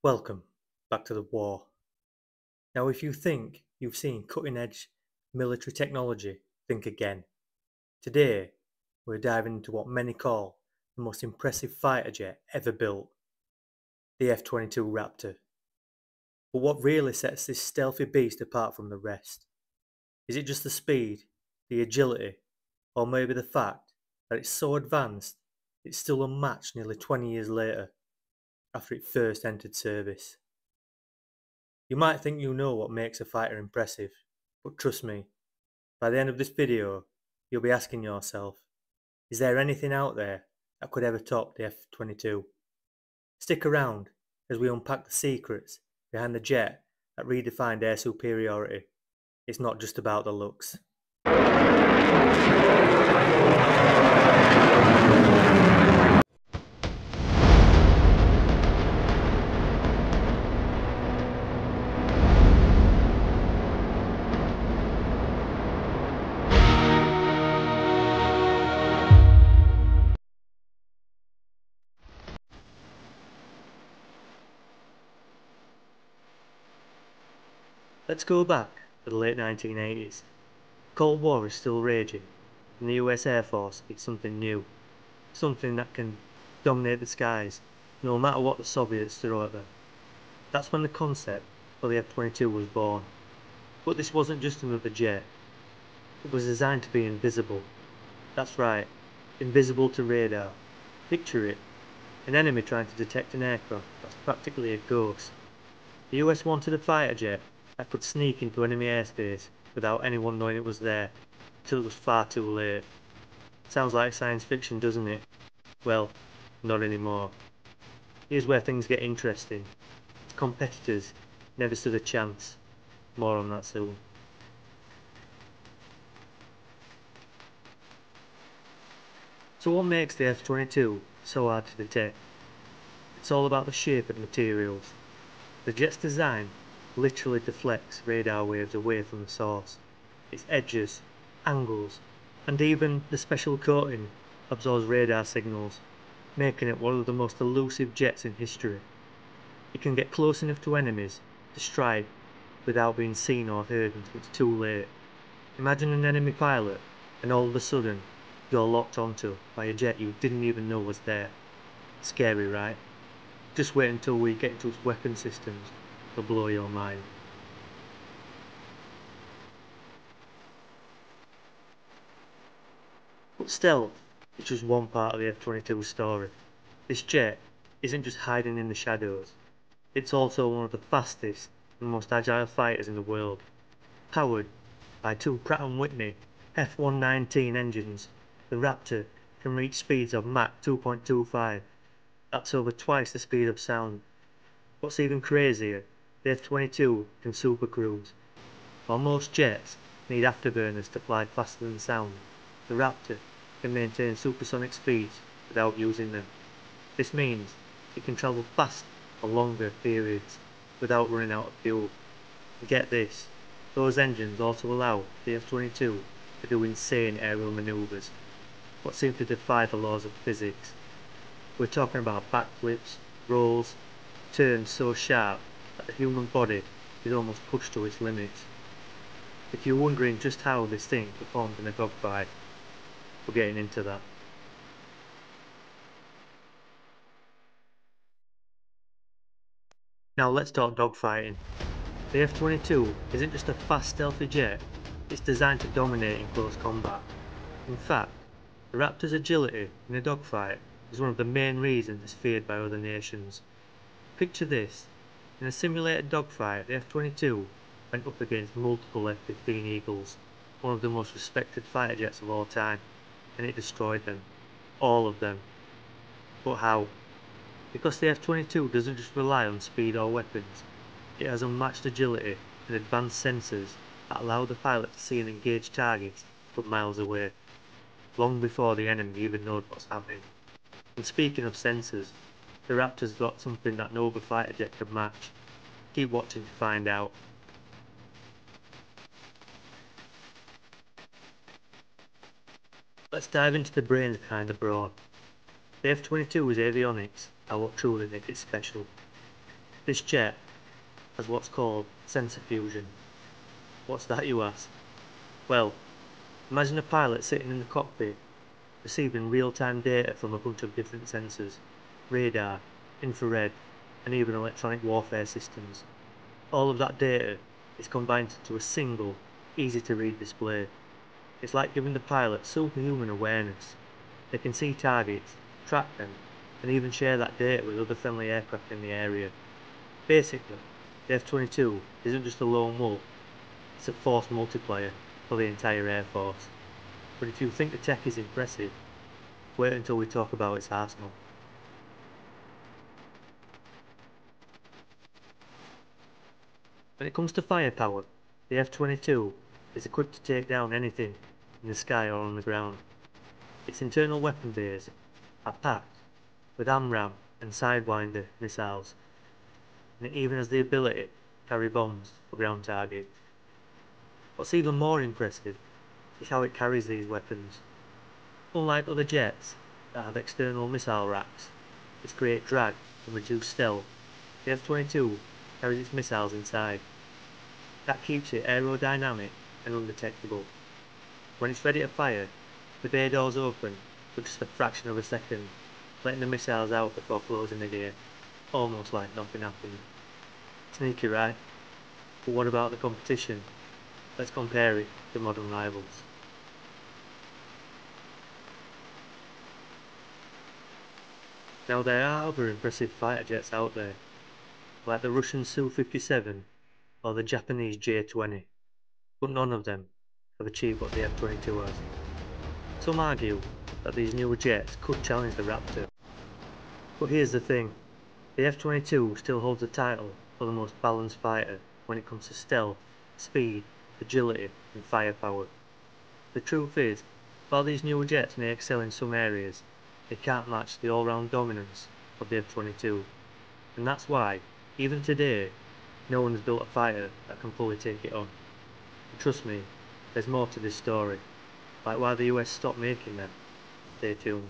Welcome back to the war. Now, if you think you've seen cutting edge military technology, think again. Today, we're diving into what many call the most impressive fighter jet ever built, the F-22 Raptor. But what really sets this stealthy beast apart from the rest? Is it just the speed, the agility, or maybe the fact that it's so advanced it's still unmatched nearly 20 years later after it first entered service? You might think you know what makes a fighter impressive, but trust me, by the end of this video, you'll be asking yourself, is there anything out there that could ever top the F-22? Stick around as we unpack the secrets behind the jet that redefined air superiority. It's not just about the looks. Let's go back to the late 1980s. Cold War is still raging, and the US Air Force is something new, something that can dominate the skies, no matter what the Soviets throw at them. That's when the concept for the F-22 was born. But this wasn't just another jet. It was designed to be invisible. That's right, invisible to radar. Picture it, an enemy trying to detect an aircraft that's practically a ghost. The US wanted a fighter jet that could sneak into enemy airspace without anyone knowing it was there, till it was far too late. Sounds like science fiction, doesn't it? Well, not anymore. Here's where things get interesting. Its competitors never stood a chance. More on that soon. So what makes the F-22 so hard to detect? It's all about the shape and materials. The jet's design literally deflects radar waves away from the source. Its edges, angles, and even the special coating absorbs radar signals, making it one of the most elusive jets in history. It can get close enough to enemies to strike without being seen or heard until it's too late. Imagine an enemy pilot and all of a sudden you're locked onto by a jet you didn't even know was there. Scary, right? Just wait until we get into its weapon systems. It'll blow your mind. But stealth is just one part of the F-22's story. This jet isn't just hiding in the shadows, it's also one of the fastest and most agile fighters in the world. Powered by two Pratt & Whitney F-119 engines, the Raptor can reach speeds of Mach 2.25. That's over twice the speed of sound. What's even crazier, the F-22 can supercruise. While most jets need afterburners to fly faster than sound, the Raptor can maintain supersonic speeds without using them. This means it can travel fast for longer periods without running out of fuel. And get this, those engines also allow the F-22 to do insane aerial manoeuvres, what seem to defy the laws of physics. We're talking about backflips, rolls, turns so sharp that the human body is almost pushed to its limits. If you're wondering just how this thing performs in a dogfight, we're getting into that. Now let's talk dogfighting. The F-22 isn't just a fast stealthy jet, it's designed to dominate in close combat. In fact, the Raptor's agility in a dogfight is one of the main reasons it's feared by other nations. Picture this, in a simulated dogfight the F-22 went up against multiple F-15 Eagles, one of the most respected fighter jets of all time, and it destroyed them. All of them. But how? Because the F-22 doesn't just rely on speed or weapons, it has unmatched agility and advanced sensors that allow the pilot to see and engage targets from miles away, long before the enemy even knows what's happening. And speaking of sensors, the Raptor's got something that no other fighter jet can match. Keep watching to find out. Let's dive into the brains behind the brawn. The F-22's avionics are what truly make it special. This jet has what's called sensor fusion. What's that, you ask? Well, imagine a pilot sitting in the cockpit, receiving real-time data from a bunch of different sensors, radar, infrared, and even electronic warfare systems. All of that data is combined into a single, easy-to-read display. It's like giving the pilot superhuman awareness. They can see targets, track them, and even share that data with other friendly aircraft in the area. Basically, the F-22 isn't just a lone wolf, it's a force multiplier for the entire Air Force. But if you think the tech is impressive, wait until we talk about its arsenal. When it comes to firepower, the F-22 is equipped to take down anything in the sky or on the ground. Its internal weapon bays are packed with AMRAAM and Sidewinder missiles, and it even has the ability to carry bombs for ground targets. What's even more impressive is how it carries these weapons. Unlike other jets that have external missile racks, which create drag and reduce stealth, the F-22 carries its missiles inside. That keeps it aerodynamic and undetectable. When it's ready to fire, the bay doors open for just a fraction of a second, letting the missiles out before closing the gear, almost like nothing happened. Sneaky, right? But what about the competition? Let's compare it to modern rivals. Now there are other impressive fighter jets out there, like the Russian Su-57 or the Japanese J-20, but none of them have achieved what the F-22 has. Some argue that these newer jets could challenge the Raptor, but here's the thing, the F-22 still holds the title for the most balanced fighter when it comes to stealth, speed, agility and firepower. The truth is, while these newer jets may excel in some areas, they can't match the all-round dominance of the F-22, and that's why, even today, no one has built a fighter that can fully take it on. And trust me, there's more to this story, like why the US stopped making them. Stay tuned.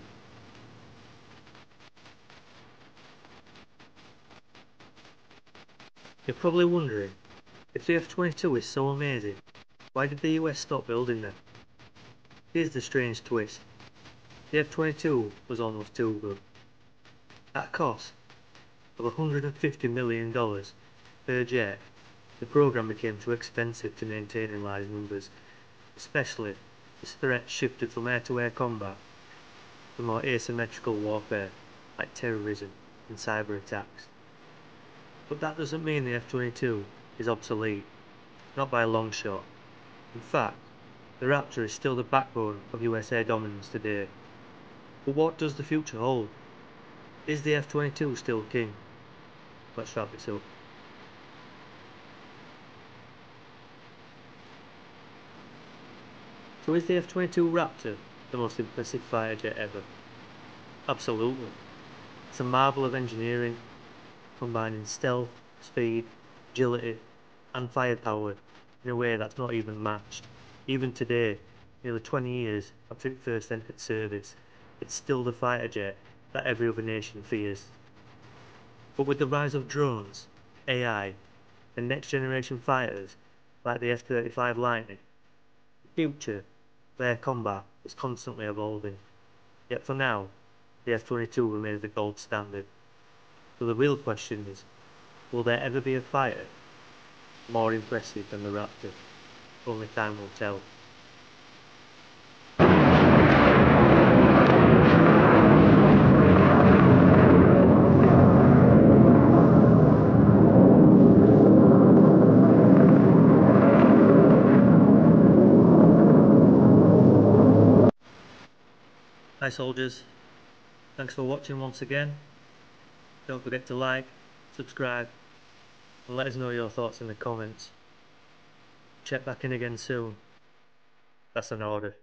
You're probably wondering, if the F-22 is so amazing, why did the US stop building them? Here's the strange twist. The F-22 was almost too good. At a cost of $150 million per jet, the program became too expensive to maintain in large numbers, especially as threats shifted from air-to-air combat to more asymmetrical warfare like terrorism and cyber attacks. But that doesn't mean the F-22 is obsolete, not by a long shot. In fact, the Raptor is still the backbone of US air dominance today. But what does the future hold? Is the F-22 still king? Let's wrap this up. So is the F-22 Raptor the most impressive fighter jet ever? Absolutely. It's a marvel of engineering, combining stealth, speed, agility and firepower in a way that's not even matched. Even today, nearly 20 years after it first entered service, it's still the fighter jet that every other nation fears. But with the rise of drones, AI, and next generation fighters like the F-35 Lightning, the future of air combat is constantly evolving. Yet for now, the F-22 remains the gold standard. So the real question is, will there ever be a fighter more impressive than the Raptor? Only time will tell. Hi soldiers, thanks for watching once again. Don't forget to like, subscribe and let us know your thoughts in the comments. Check back in again soon. That's an order.